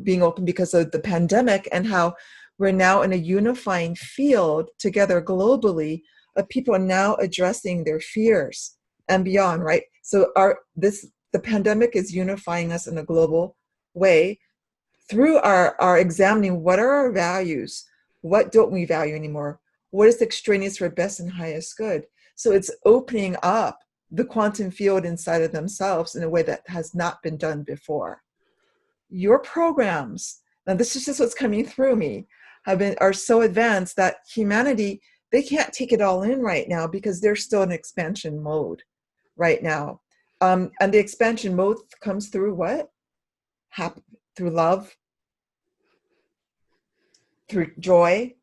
being open because of the pandemic, and how we're now in a unifying field together globally but people are now addressing their fears and beyond, right? So the pandemic is unifying us in a global way through our examining what are our values, what don't we value anymore, what is extraneous for best and highest good. So it's opening up the quantum field inside of themselves in a way that has not been done before. Your programs, now this is just what's coming through me, are so advanced that humanity, they can't take it all in right now because they're still in expansion mode right now. And the expansion mode comes through what? Through love, through joy,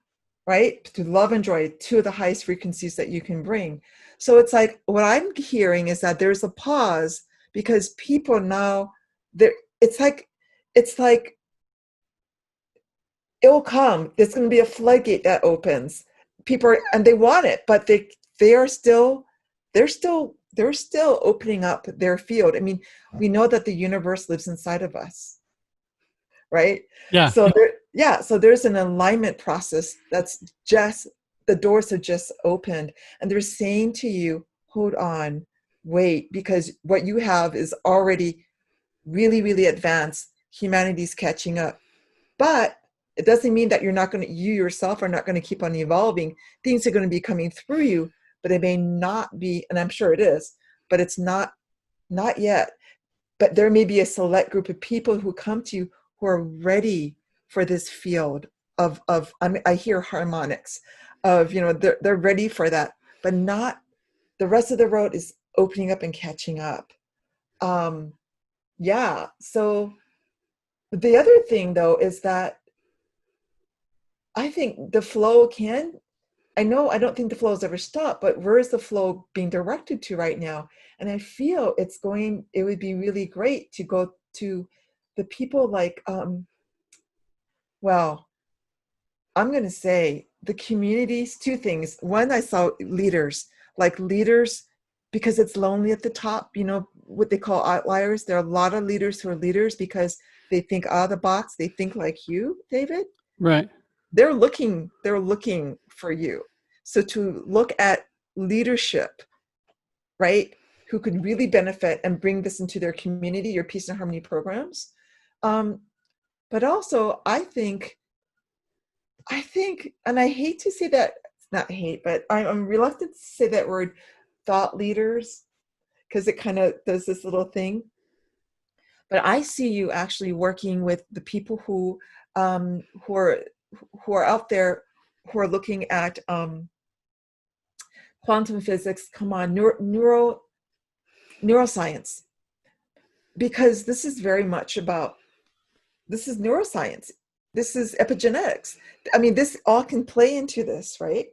right? Through love and joy, two of the highest frequencies that you can bring. So it's like, what I'm hearing is that there's a pause because people now, it's like, it'll come. There's going to be a floodgate that opens. And they want it, but they're still opening up their field. I mean, we know that the universe lives inside of us, right? Yeah. So so there's an alignment process that's just, the doors have just opened, and they're saying to you, hold on, wait, because what you have is already really, really advanced. Humanity's catching up. But it doesn't mean that you yourself are not going to keep on evolving. Things are going to be coming through you, but it may not be, and I'm sure it is, but it's not yet. But there may be a select group of people who come to you who are ready for this field of I hear harmonics of, they're ready for that, but not, the rest of the road is opening up and catching up. Yeah. So the other thing though is that I think the flow I don't think the flow has ever stopped, but where is the flow being directed to right now? And I feel it would be really great to go to the people like, well, I'm going to say the communities, two things. One, I saw leaders, because it's lonely at the top, what they call outliers. There are a lot of leaders who are leaders because they think out of the box. They think like you, David. Right. They're looking for you. So to look at leadership, right, who could really benefit and bring this into their community, your peace and harmony programs. But also I think, and I hate to say that, not hate, but I'm reluctant to say that word, thought leaders, because it kind of does this little thing. But I see you actually working with the people who are out there, who are looking at quantum physics, neuroscience, because this is very much this is neuroscience. This is epigenetics. I mean, this all can play into this, right,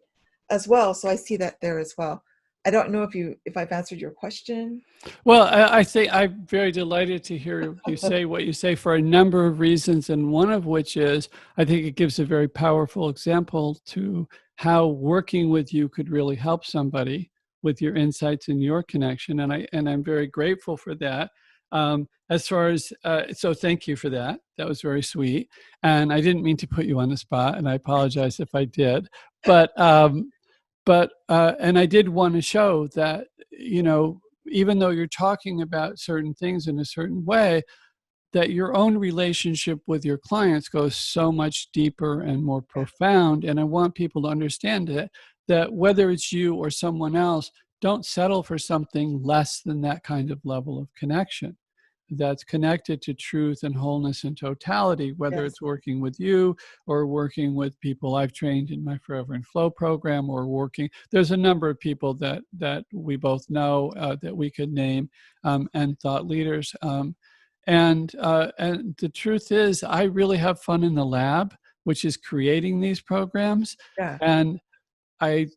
as well. So I see that there as well. I don't know if I've answered your question. Well, I say I'm very delighted to hear you say what you say for a number of reasons, and one of which is I think it gives a very powerful example to how working with you could really help somebody with your insights and your connection, and I'm very grateful for that. As far as so thank you for that. That was very sweet, and I didn't mean to put you on the spot, and I apologize if I did, but and I did want to show that, even though you're talking about certain things in a certain way, that your own relationship with your clients goes so much deeper and more profound. And I want people to understand that whether it's you or someone else, don't settle for something less than that kind of level of connection that's connected to truth and wholeness and totality, whether it's working with you or working with people I've trained in my Forever in Flow program, or there's a number of people that we both know that we could name, and thought leaders. And the truth is, I really have fun in the lab, which is creating these programs. Yeah. And I'd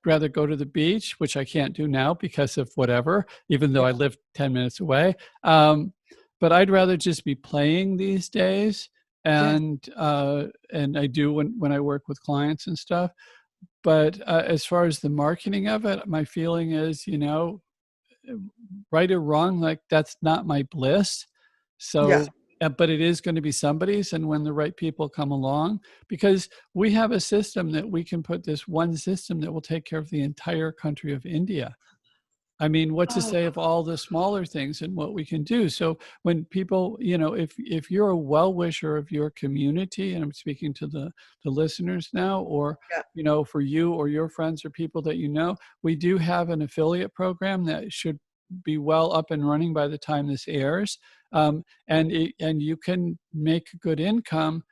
rather go to the beach, which I can't do now because of whatever, even though I live 10 minutes away. But I'd rather just be playing these days. And I do when I work with clients and stuff. But as far as the marketing of it, my feeling is, right or wrong, like that's not my bliss. So but it is going to be somebody's, and when the right people come along, because we have a system that we can put this one system that will take care of the entire country of India. I mean, what to say of all the smaller things and what we can do. So when people, if you're a well-wisher of your community, and I'm speaking to the listeners now, or, for you or your friends or people that we do have an affiliate program that should be well up and running by the time this airs. And you can make good income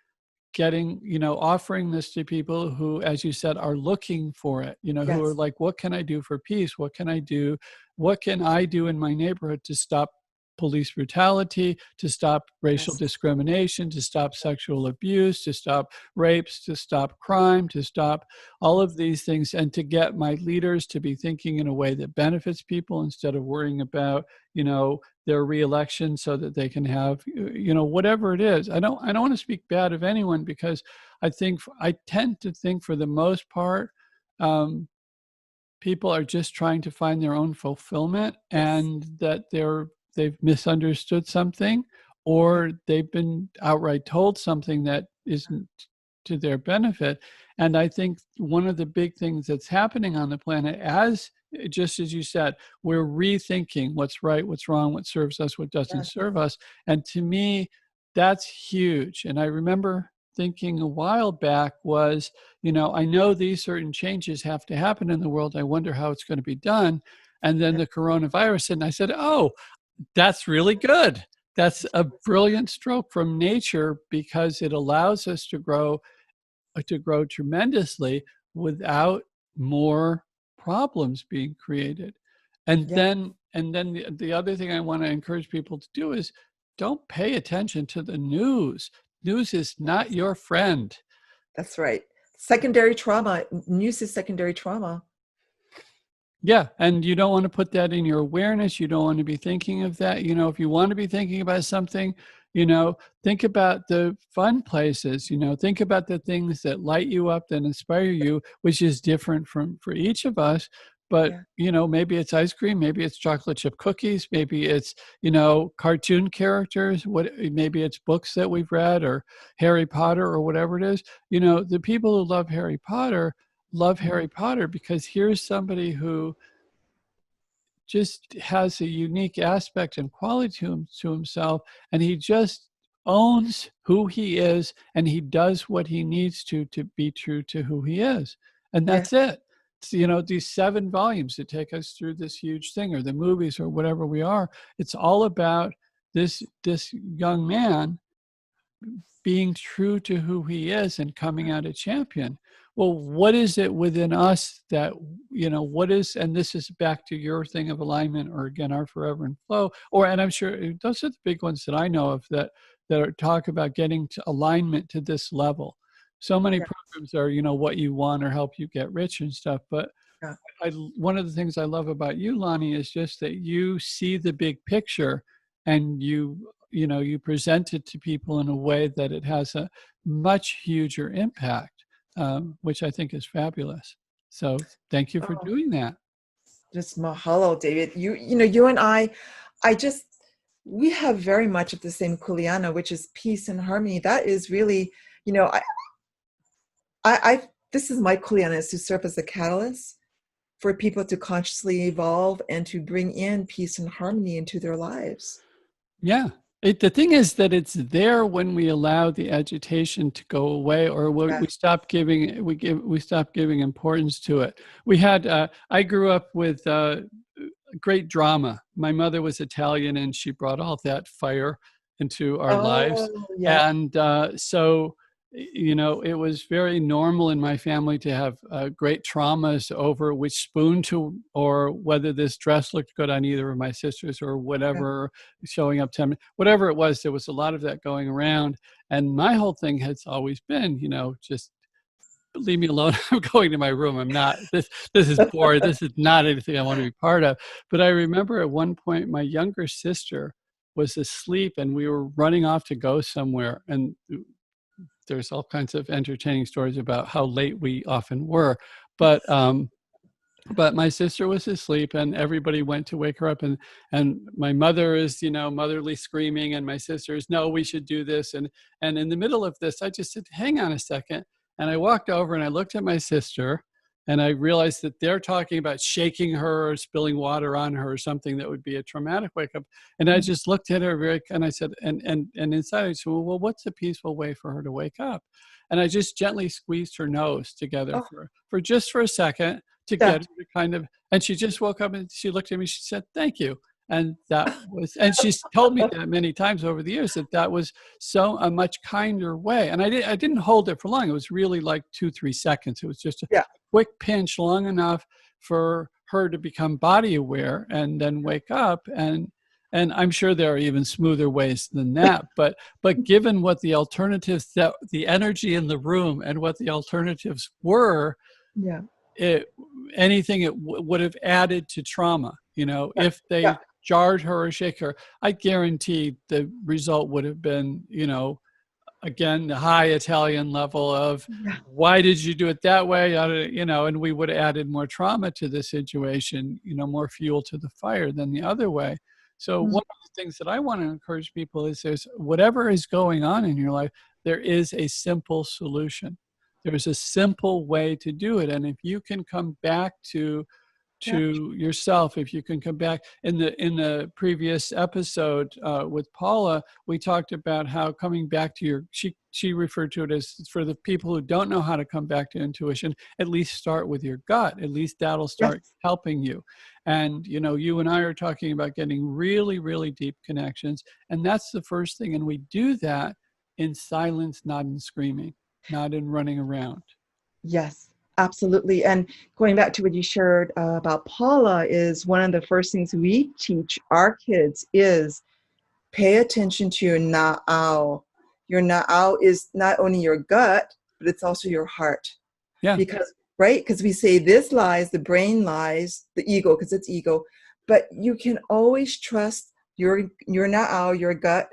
getting, offering this to people who, as you said, are looking for it, who are like, what can I do for peace? What can I do? What can I do in my neighborhood to stop police brutality, to stop racial discrimination, to stop sexual abuse, to stop rapes, to stop crime, to stop all of these things, and to get my leaders to be thinking in a way that benefits people instead of worrying about, their reelection so that they can have, whatever it is. I don't want to speak bad of anyone, because I tend to think for the most part, people are just trying to find their own fulfillment, and that they've misunderstood something, or they've been outright told something that isn't to their benefit. And I think one of the big things that's happening on the planet, just as you said, we're rethinking what's right, what's wrong, what serves us, what doesn't serve us. And to me, that's huge. And I remember thinking a while back was, I know these certain changes have to happen in the world. I wonder how it's going to be done. And then the coronavirus hit, and I said, oh, that's really good. That's a brilliant stroke from nature, because it allows us to grow tremendously without more problems being created. And then the other thing I want to encourage people to do is don't pay attention to the news. News is not your friend. That's right. Secondary trauma. News is secondary trauma. Yeah. And you don't want to put that in your awareness. You don't want to be thinking of that. If you want to be thinking about something, think about the fun places, think about the things that light you up, that inspire you, which is different for each of us. But, maybe it's ice cream, maybe it's chocolate chip cookies, maybe it's, cartoon characters, maybe it's books that we've read, or Harry Potter, or whatever it is. The people who love Harry Potter because here's somebody who just has a unique aspect and quality to himself, and he just owns who he is, and he does what he needs to be true to who he is. And that's it. These 7 volumes that take us through this huge thing, or the movies, or whatever we are, it's all about this young man being true to who he is and coming out a champion. Well, what is it within us that, and this is back to your thing of alignment, or again, our forever and flow, and I'm sure those are the big ones that I know of that talk about getting to alignment to this level. So many programs are, what you want, or help you get rich and stuff. But one of the things I love about you, Lani, is just that you see the big picture, and you present it to people in a way that it has a much huger impact, which I think is fabulous. So thank you for doing that. Just mahalo, David. You and I we have very much of the same kuleana, which is peace and harmony. That is really, this is my kuleana, is to serve as a catalyst for people to consciously evolve and to bring in peace and harmony into their lives. Yeah. The thing is that it's there when we allow the agitation to go away, or we stop giving importance to it. We had I grew up with great drama. My mother was Italian, and she brought all that fire into our lives. Yeah. And so it was very normal in my family to have great traumas over which spoon to, or whether this dress looked good on either of my sisters, or whatever, showing up 10 minutes, whatever it was. There was a lot of that going around. And my whole thing has always been, just leave me alone. I'm going to my room. I'm not, this is boring. This is not anything I want to be part of. But I remember at one point, my younger sister was asleep, and we were running off to go somewhere. And there's all kinds of entertaining stories about how late we often were. But But my sister was asleep, and everybody went to wake her up. And my mother is, motherly screaming, and my sister is, no, we should do this. And in the middle of this, I just said, hang on a second. And I walked over and I looked at my sister, and I realized that they're talking about shaking her or spilling water on her or something that would be a traumatic wake up. And I just looked at her and I said, and inside I said, well, what's a peaceful way for her to wake up? And I just gently squeezed her nose together for a second, to get her to kind of, and she just woke up and she looked at me, she said, thank you. And and she's told me that many times over the years, that was a much kinder way. And I didn't hold it for long. It was really like 2-3 seconds. It was just a quick pinch, long enough for her to become body aware and then wake up. And I'm sure there are even smoother ways than that. But given what the alternatives, the energy in the room and what the alternatives were, anything it would have added to trauma. If they jarred her or shake her, I guarantee the result would have been, again, the high Italian level of, why did you do it that way? And we would have added more trauma to the situation, more fuel to the fire than the other way. So one of the things that I want to encourage people is, there's whatever is going on in your life, there is a simple solution. There's a simple way to do it. And if you can come back to yourself, if you can come back in the previous episode with Paula, we talked about how coming back to she referred to it as, for the people who don't know how to come back to intuition, at least start with your gut. At least that'll start helping you. And, you and I are talking about getting really, really deep connections. And that's the first thing. And we do that in silence, not in screaming, not in running around. Yes, absolutely. And going back to what you shared about Paula, is one of the first things we teach our kids is pay attention to your na'au. Your na'au is not only your gut, but it's also your heart. Yeah. Because we say this lies, the brain lies, the ego, because it's ego. But you can always trust your na'au, your gut,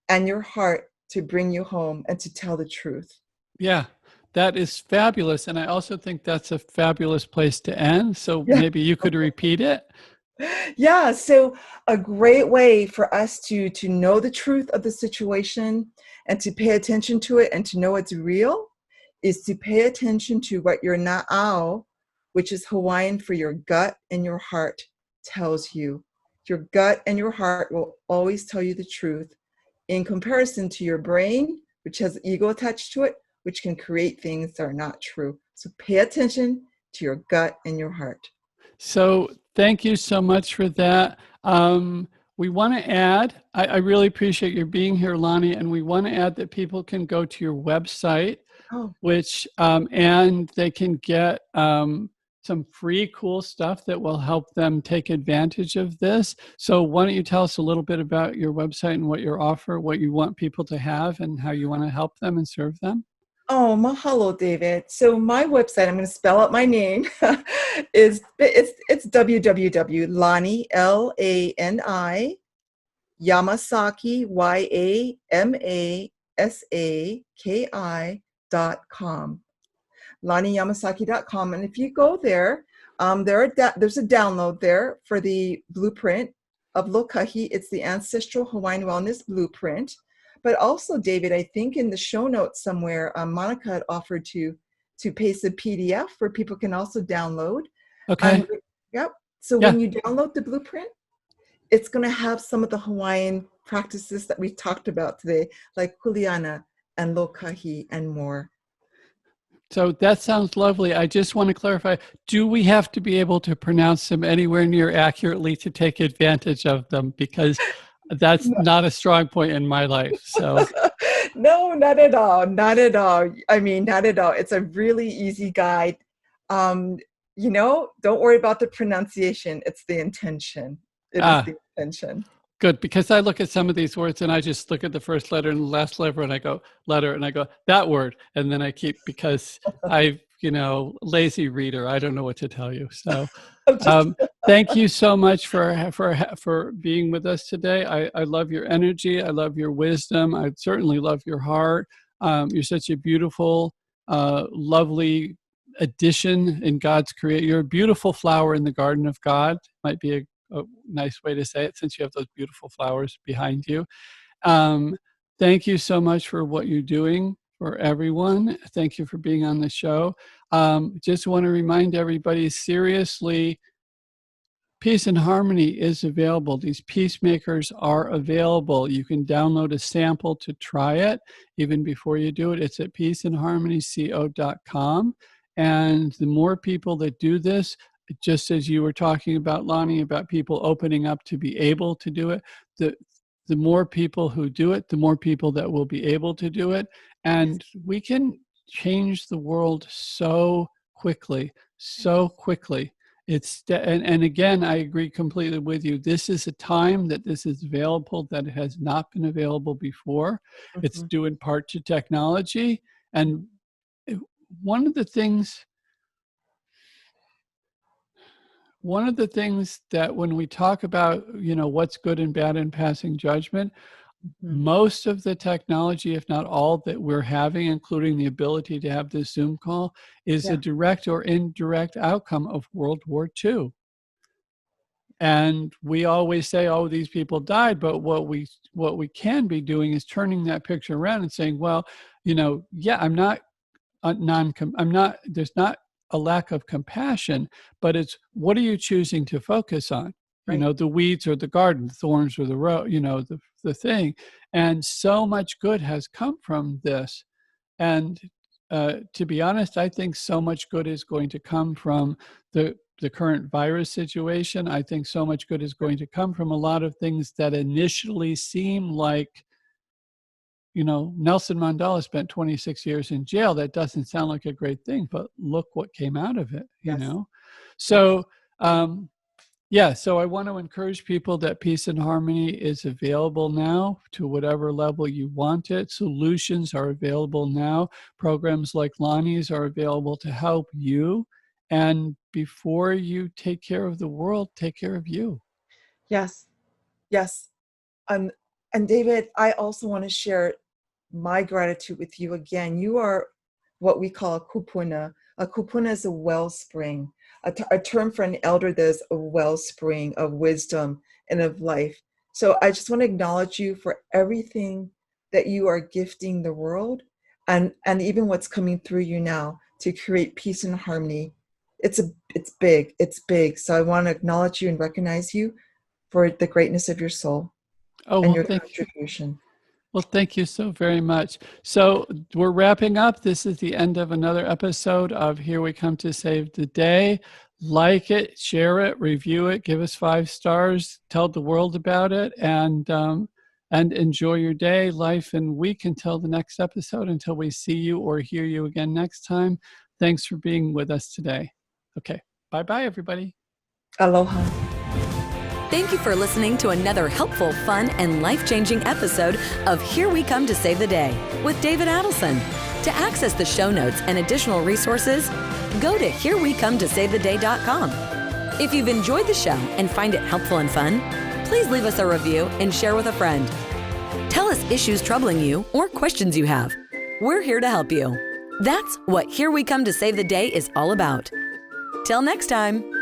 and your heart to bring you home and to tell the truth. Yeah, that is fabulous. And I also think that's a fabulous place to end. So maybe you could repeat it. Yeah, so a great way for us to know the truth of the situation and to pay attention to it and to know it's real is to pay attention to what your na'au, which is Hawaiian for your gut and your heart, tells you. Your gut and your heart will always tell you the truth, in comparison to your brain, which has ego attached to it, which can create things that are not true. So pay attention to your gut and your heart. So thank you so much for that. We want to add, I really appreciate your being here, Lani, and we want to add that people can go to your website, which, and they can get some free cool stuff that will help them take advantage of this. So why don't you tell us a little bit about your website and what your offer, what you want people to have, and how you want to help them and serve them? Oh, mahalo, David. So my website, I'm going to spell out my name, it's www.lani, Lani, Yamasaki, YAMASAKI.com. LaniYamasaki.com. And if you go there, there's a download there for the blueprint of Lokahi. It's the Ancestral Hawaiian Wellness Blueprint. But also, David, I think in the show notes somewhere, Monica had offered to paste a PDF where people can also download. Okay. So when you download the blueprint, it's going to have some of the Hawaiian practices that we talked about today, like kuleana and lokahi and more. So that sounds lovely. I just want to clarify, do we have to be able to pronounce them anywhere near accurately to take advantage of them? Because that's not a strong point in my life. So no, not at all. Not at all. I mean, not at all. It's a really easy guide. Don't worry about the pronunciation. It's the intention. It is the intention. Good, because I look at some of these words and I just look at the first letter and the last letter and I go, that word. And then I keep, because lazy reader, I don't know what to tell you. So thank you so much for being with us today. I love your energy. I love your wisdom. I certainly love your heart. You're such a beautiful, lovely addition in God's creation. You're a beautiful flower in the garden of God. Might be a nice way to say it, since you have those beautiful flowers behind you. Thank you so much for what you're doing for everyone. Thank you for being on the show. Just want to remind everybody, seriously, Peace and Harmony is available. These peacemakers are available. You can download a sample to try it even before you do it. It's at peaceandharmonyco.com. And the more people that do this, just as you were talking about, Lani, about people opening up to be able to do it, the more people who do it, the more people that will be able to do it. And we can change the world so quickly, so quickly. And again, I agree completely with you. This is a time that this is available that it has not been available before. Mm-hmm. It's due in part to technology. And one of the things that when we talk about, what's good and bad in passing judgment, mm-hmm. most of the technology, if not all that we're having, including the ability to have this Zoom call, is a direct or indirect outcome of World War II. And we always say, oh, these people died. But what we can be doing is turning that picture around and saying, well, I'm not there's not a lack of compassion, but it's, what are you choosing to focus on? Right. The weeds or the garden, the thorns or the road, the thing. And so much good has come from this. And to be honest, I think so much good is going to come from the current virus situation. I think so much good is going to come from a lot of things that initially seem like, Nelson Mandela spent 26 years in jail. That doesn't sound like a great thing, but look what came out of it, So, so I want to encourage people that Peace and Harmony is available now to whatever level you want it. Solutions are available now. Programs like Lani's are available to help you. And before you take care of the world, take care of you. Yes. And David, I also want to share my gratitude with you again. You are what we call a kupuna. A kupuna is a wellspring, a term for an elder that is a wellspring of wisdom and of life. So I just want to acknowledge you for everything that you are gifting the world, and even what's coming through you now to create peace and harmony. It's big. So I want to acknowledge you and recognize you for the greatness of your soul and your contribution. Well, thank you so very much. So we're wrapping up. This is the end of another episode of Here We Come to Save the Day. Like it, share it, review it, give us 5 stars, tell the world about it, and enjoy your day, life, and week until the next episode, until we see you or hear you again next time. Thanks for being with us today. Okay. Bye-bye, everybody. Aloha. Thank you for listening to another helpful, fun, and life-changing episode of Here We Come to Save the Day with David Adelson. To access the show notes and additional resources, go to herewecometosavetheday.com. If you've enjoyed the show and find it helpful and fun, please leave us a review and share with a friend. Tell us issues troubling you or questions you have. We're here to help you. That's what Here We Come to Save the Day is all about. Till next time.